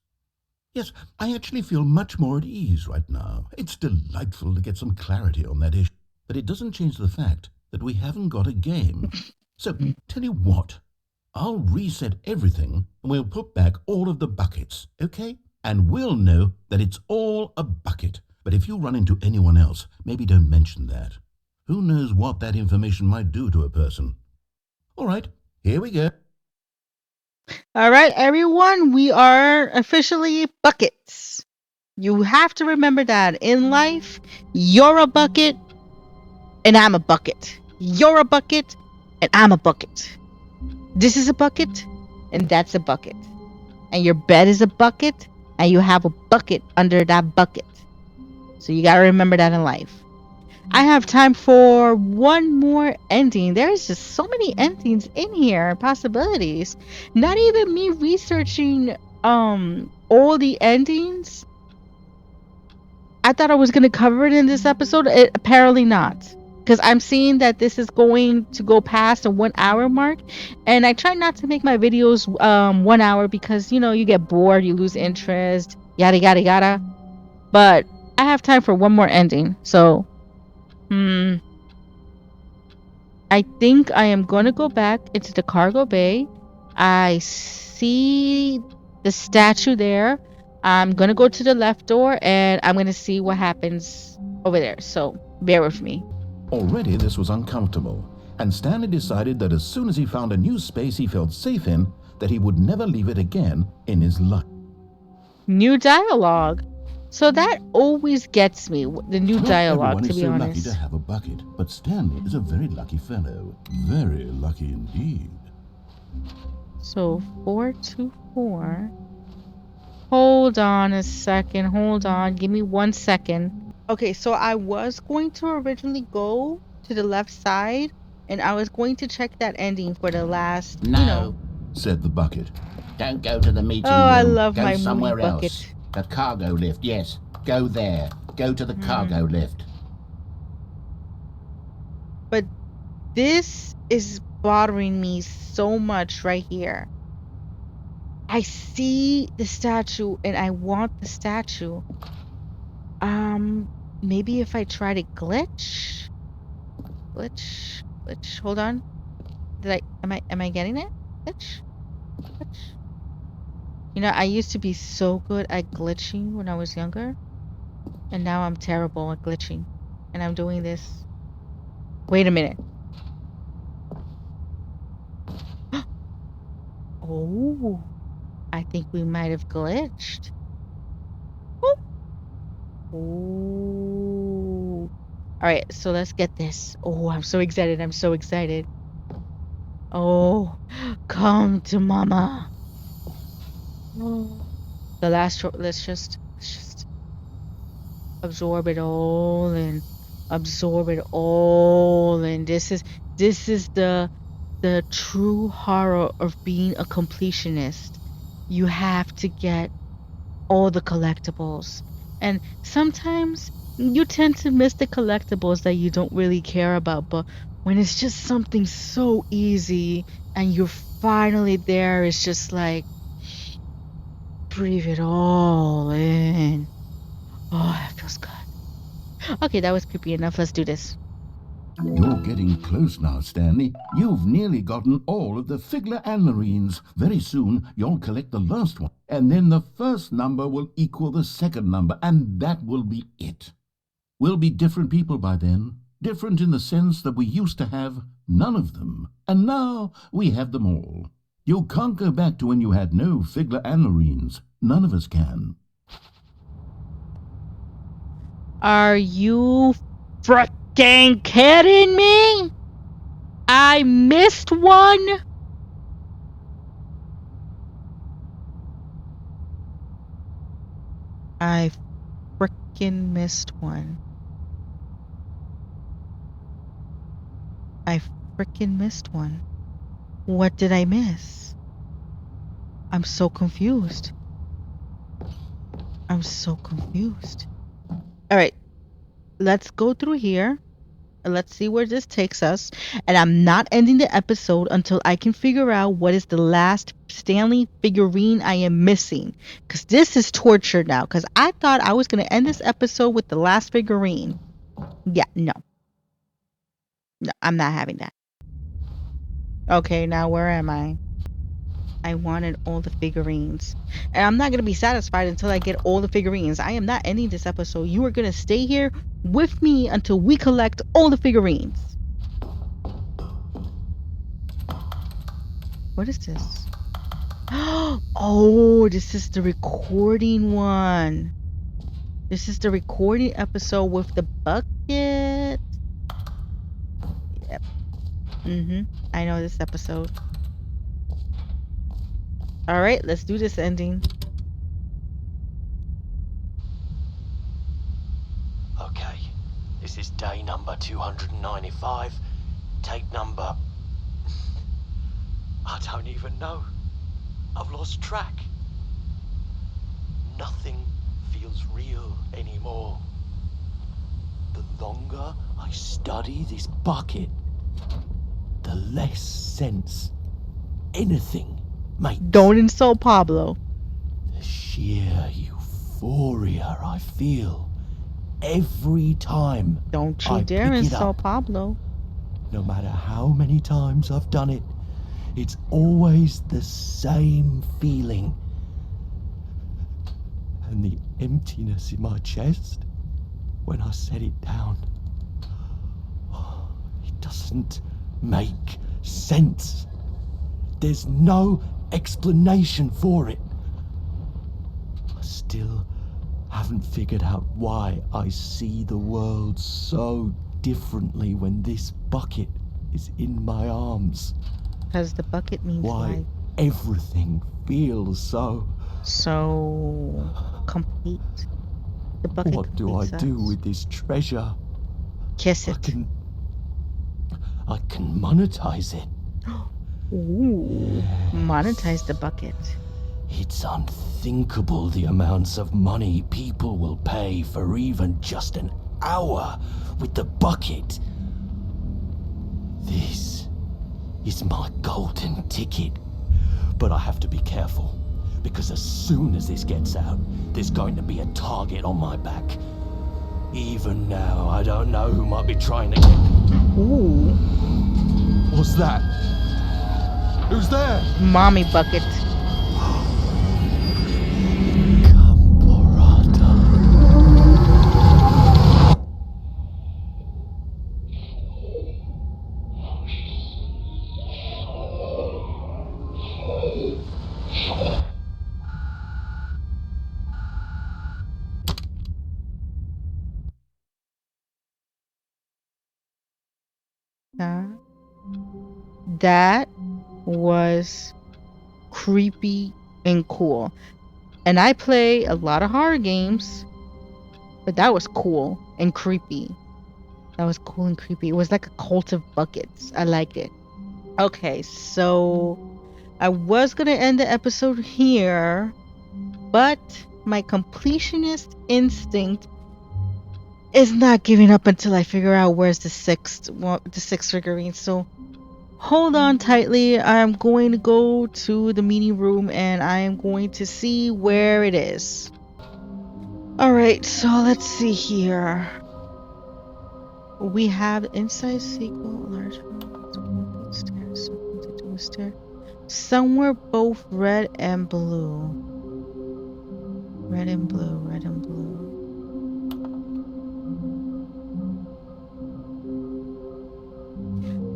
Yes, I actually feel much more at ease right now. It's delightful to get some clarity on that issue. But it doesn't change the fact that we haven't got a game. So, tell you what, I'll reset everything and we'll put back all of the buckets, okay? And we'll know that it's all a bucket. But if you run into anyone else, maybe don't mention that. Who knows what that information might do to a person? All right, here we go. All right, everyone, we are officially buckets. You have to remember that in life, you're a bucket and I'm a bucket. You're a bucket and I'm a bucket. This is a bucket and that's a bucket. And your bed is a bucket and you have a bucket under that bucket. So you gotta remember that in life. I have time for one more ending. There's just so many endings in here, possibilities. Not even me researching all the endings. I thought I was gonna cover it in this episode. Apparently not. Because I'm seeing that this is going to go past the 1 hour mark. And I try not to make my videos 1 hour because you get bored, you lose interest, yada yada yada. But I have time for one more ending. So I think I am gonna go back into the cargo bay. I see the statue there. I'm gonna go to the left door and I'm gonna see what happens over there. So bear with me. Already this was uncomfortable, and Stanley decided that as soon as he found a new space he felt safe in, that he would never leave it again in his life. New dialogue. So that always gets me, the new Not dialogue, everyone to is be so honest. lucky to have a bucket, but Stanley is a very lucky fellow. Very lucky indeed. So 424. Hold on a second. Hold on. Give me 1 second. Okay, so I was going to originally go to the left side, and I was going to check that ending for the last, No, said the bucket. don't go to the meeting Oh, room. I love go my moody somewhere bucket. else. The cargo lift, yes. Go there. Go to the cargo lift. But this is bothering me so much right here. I see the statue and I want the statue. Maybe if I try to glitch. Hold on. Am I getting it? Glitch. I used to be so good at glitching when I was younger, and now I'm terrible at glitching. And I'm doing this. Wait a minute. Oh, I think we might have glitched. Oh. All right, so let's get this. Oh, I'm so excited. I'm so excited. Oh, come to mama. Oh. The last let's just absorb it all and absorb it all, and this is the true horror of being a completionist. You have to get all the collectibles, and sometimes you tend to miss the collectibles that you don't really care about, but when it's just something so easy and you're finally there, it's just like breathe it all in. Oh, that feels good. Okay, that was creepy enough. Let's do this. You're getting close now, Stanley. You've nearly gotten all of the Figler Anmarines. Very soon, you'll collect the last one, and then the first number will equal the second number, and that will be it. We'll be different people by then. Different in the sense that we used to have none of them, and now we have them all. You can't go back to when you had no Figler Anmarines. None of us can. Are you freaking kidding me? I missed one? I freaking missed one. I freaking missed one. What did I miss? I'm so confused. I'm so confused. All right, let's go through here. Let's see where this takes us. And I'm not ending the episode until I can figure out what is the last Stanley figurine I am missing. Because this is torture now. Because I thought I was going to end this episode with the last figurine. Yeah, no. No, I'm not having that. Okay, now where am I? I wanted all the figurines. And I'm not going to be satisfied until I get all the figurines. I am not ending this episode. You are going to stay here with me until we collect all the figurines. What is this? Oh, this is the recording one. This is the recording episode with the bucket. Yep. I know this episode. All right, let's do this ending. This is day number 295. Tape number... I don't even know. I've lost track. Nothing feels real anymore. The longer I study this bucket, the less sense anything makes. Don't insult Pablo. The sheer euphoria I feel every time Don't you I dare pick it insult up. Pablo. No matter how many times I've done it, it's always the same feeling. And the emptiness in my chest when I set it down. It doesn't make sense. There's no explanation for it. I still haven't figured out why I see the world so differently when this bucket is in my arms. Because the bucket means Why life. everything feels so complete. The bucket What do I completes do us. with this treasure? Kiss I it. can monetize it. Ooh, monetize the bucket. It's unthinkable the amounts of money people will pay for even just an hour with the bucket. This is my golden ticket. But I have to be careful, because as soon as this gets out, there's going to be a target on my back. Even now, I don't know who might be trying to get... Ooh. What's that? Who's there? Mommy bucket. That was creepy and cool. And I play a lot of horror games, but that was cool and creepy. That was cool and creepy. It was like a cult of buckets. I like it. Okay, so I was going to end the episode here, but my completionist instinct is not giving up until I figure out where's the sixth figurine. So hold on tightly. I'm going to go to the meeting room and I am going to see where it is. All right, so let's see here. We have inside sequel, large stairs, something to do with stairs. Somewhere both red and blue. Red and blue, red and blue.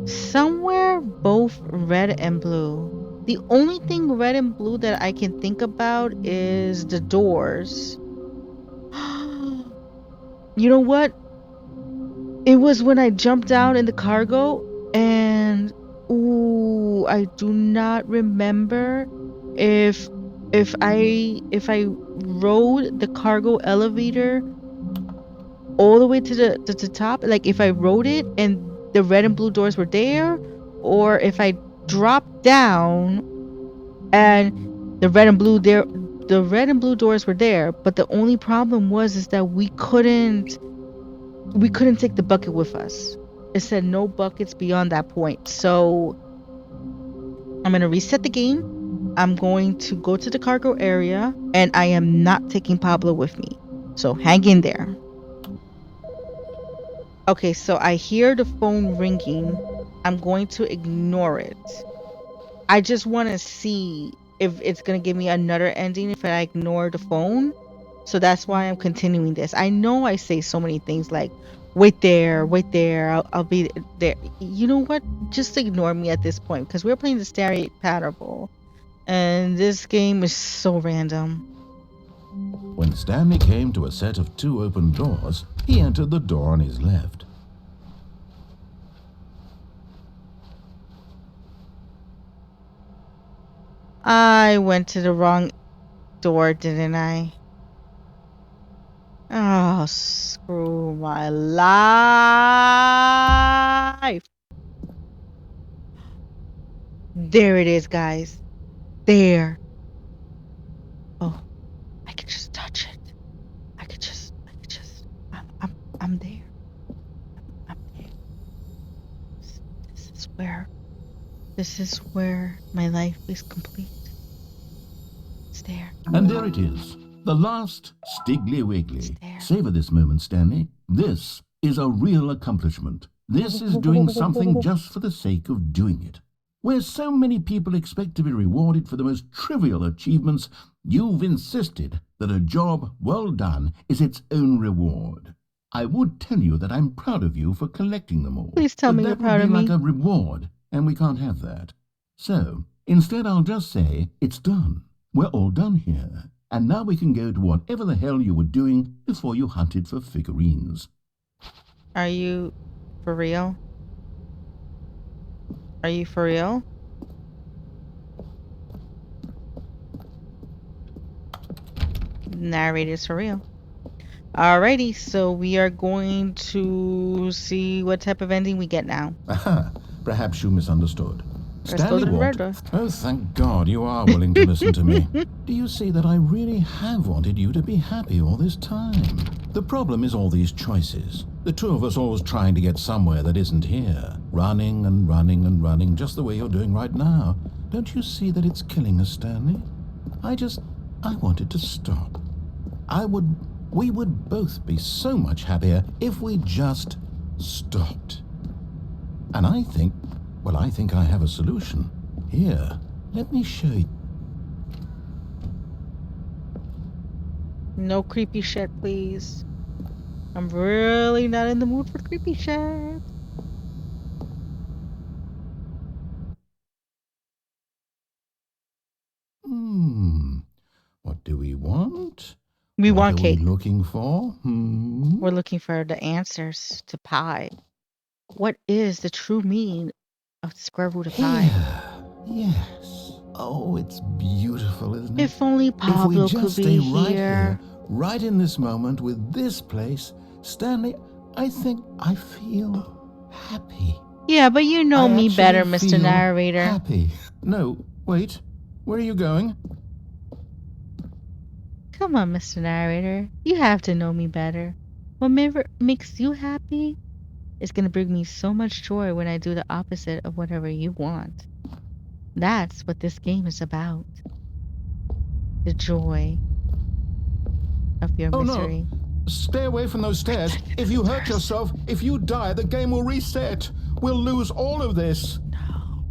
Somewhere both red and blue. The only thing red and blue that I can think about is the doors. You know what? It was when I jumped down in the cargo and ooh, I do not remember if I rode the cargo elevator all the way to the top, like if I rode it and the red and blue doors were there, or if I dropped down and the red and blue doors were there, but the only problem was is that we couldn't take the bucket with us. It said no buckets beyond that point. So I'm going to reset the game. I'm going to go to the cargo area and I am not taking Pablo with me. So hang in there. Okay, so I hear the phone ringing. I'm going to ignore it. I just want to see if it's going to give me another ending if I ignore the phone. So that's why I'm continuing this. I know I say so many things like, wait there, I'll be there. You know what? Just ignore me at this point because we're playing the Stanley Parable. And this game is so random. When Stanley came to a set of 2 open doors, he entered the door on his left. I went to the wrong door, didn't I? Oh, screw my life. There it is, guys. There. Oh, I could just touch it. I could just. I'm there. I'm there. This is where my life is complete. It's there. And there it is, the last Stiggly It's Wiggly. there. Savor this moment, Stanley. This is a real accomplishment. This is doing something just for the sake of doing it. Where so many people expect to be rewarded for the most trivial achievements, you've insisted that a job well done is its own reward. I would tell you that I'm proud of you for collecting them all. Please tell but me that you're proud would of be me. like a reward, and we can't have that. So, instead I'll just say, it's done. We're all done here. And now we can go to whatever the hell you were doing before you hunted for figurines. Are you for real? Are you for real? Narrator's for real. Alrighty, so we are going to see what type of ending we get now. Aha, perhaps you misunderstood. Stanley Stanley walked. Oh, thank God you are willing to listen to me. Do you see that I really have wanted you to be happy all this time? The problem is all these choices. The two of us always trying to get somewhere that isn't here. Running and running and running, just the way you're doing right now. Don't you see that it's killing us, Stanley? I wanted to stop. We would both be so much happier if we just stopped. And I think I have a solution. Here, let me show you. No creepy shit, please. I'm really not in the mood for creepy shit. What do we want? We What want are cake. we looking for? We're looking for the answers to pi. What is the true meaning of the square root of pi? Yes. Oh, it's beautiful, isn't it? If only If we Pablo could just be stay right here. right in this moment with this place, Stanley, I think I feel happy. Yeah, but you know I me actually better, Mr. feel Narrator. Happy. No, wait. Where are you going? Come on, Mr. Narrator. You have to know me better. Whatever makes you happy is going to bring me so much joy when I do the opposite of whatever you want. That's what this game is about. The joy of your misery. No. Stay away from those stairs. If you hurt yourself, if you die, the game will reset. We'll lose all of this. No.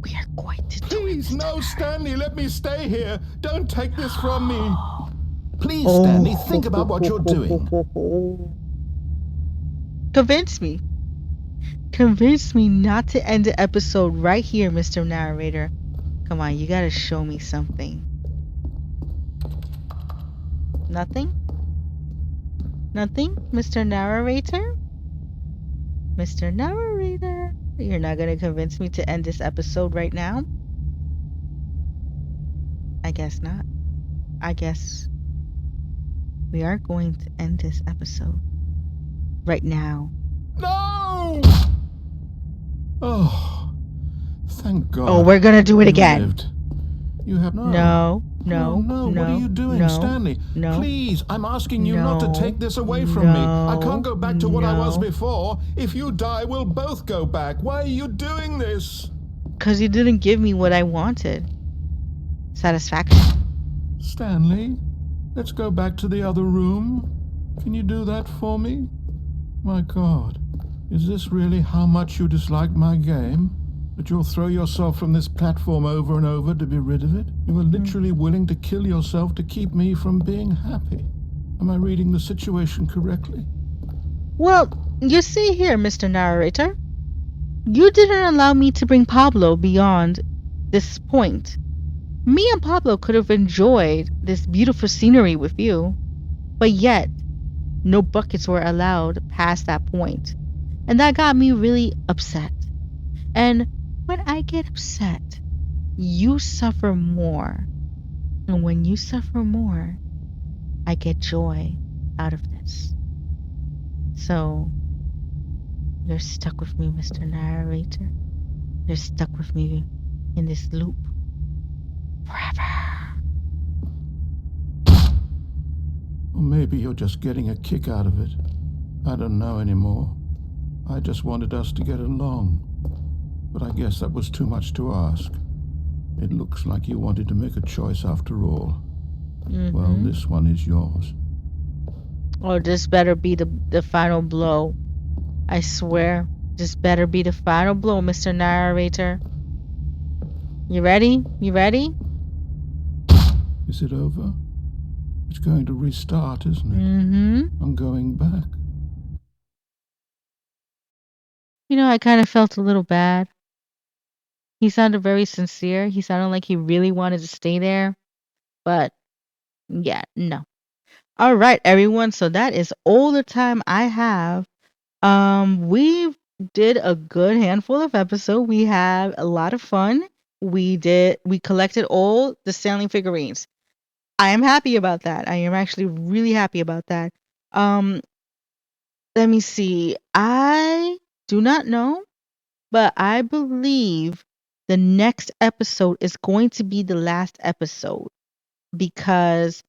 We are going to do it. Please, no, Stanley, let me stay here. Don't take this from me. Please, Oh. Stanley, think about what you're doing. Convince me. Convince me not to end the episode right here, Mr. Narrator. Come on, you gotta show me something. Nothing? Nothing, Mr. Narrator? Mr. Narrator, you're not gonna convince me to end this episode right now? I guess not. I guess we are going to end this episode right now. No! Oh, thank God. Oh, we're gonna do it you again. lived. You have No. What are you doing, Stanley? No. Please, I'm asking you not to No. take this away from me. I No. can't go back to what I was No. before. If you die, we'll both go back. Why are you doing this? Because you didn't give me what I wanted. Satisfaction. Stanley, let's go back to the other room. Can you do that for me? My God, is this really how much you dislike my game? That you'll throw yourself from this platform over and over to be rid of it? You are literally willing to kill yourself to keep me from being happy. Am I reading the situation correctly? Well, you see here, Mr. Narrator. You didn't allow me to bring Pablo beyond this point. Me and Pablo could have enjoyed this beautiful scenery with you, but yet no buckets were allowed past that point. And that got me really upset. And when I get upset, you suffer more. And when you suffer more, I get joy. out of this. So you're stuck with me, Mr. Narrator. You're stuck with me in this loop forever. Or maybe you're just getting a kick out of it. I don't know anymore. I just wanted us to get along. But I guess that was too much to ask. It looks like you wanted to make a choice after all. Well, this one is yours. Oh, this better be the final blow. I swear. This better be the final blow, Mr. Narrator. You ready? You ready? Is it over? It's going to restart, isn't it? I'm going back. You know, I kind of felt a little bad. He sounded very sincere. He sounded like he really wanted to stay there. But yeah, no. All right, everyone. So that is all the time I have. We did a good handful of episodes. We had a lot of fun. We collected all the Stanley figurines. I am happy about that. I am actually really happy about that. Let me see. I do not know, but I believe the next episode is going to be the last episode because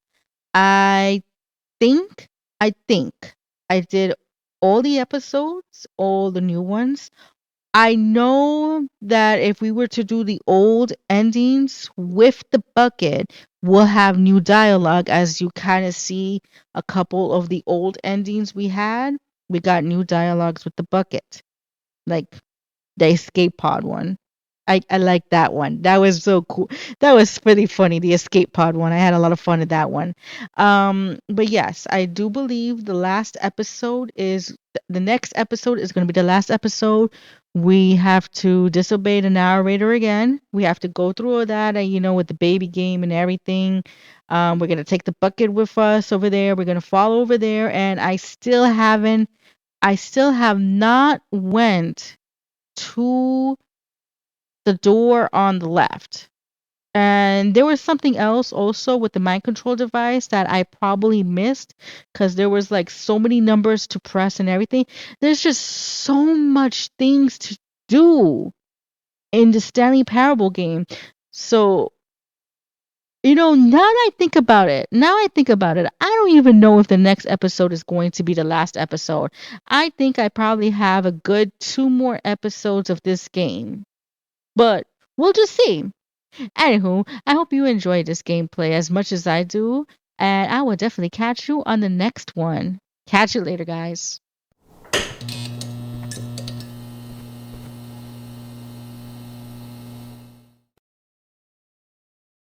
I think I did all the episodes, all the new ones. I know that if we were to do the old endings with the bucket, we'll have new dialogue. As you kind of see a couple of the old endings we had, we got new dialogues with the bucket. Like the escape pod one. I like that one. That was so cool. That was pretty funny. The escape pod one. I had a lot of fun at that one. But yes, I do believe the last episode is the next episode is going to be the last episode. We have to disobey the narrator again. We have to go through all that, with the baby game and everything. We're gonna take the bucket with us over there. We're gonna fall over there, and I still have not went to the door on the left. And there was something else also with the mind control device that I probably missed because there was like so many numbers to press and everything. There's just so much things to do in the Stanley Parable game. So, now I think about it, I don't even know if the next episode is going to be the last episode. I think I probably have a good 2 more episodes of this game. But we'll just see. Anywho, I hope you enjoyed this gameplay as much as I do, and I will definitely catch you on the next one. Catch you later, guys.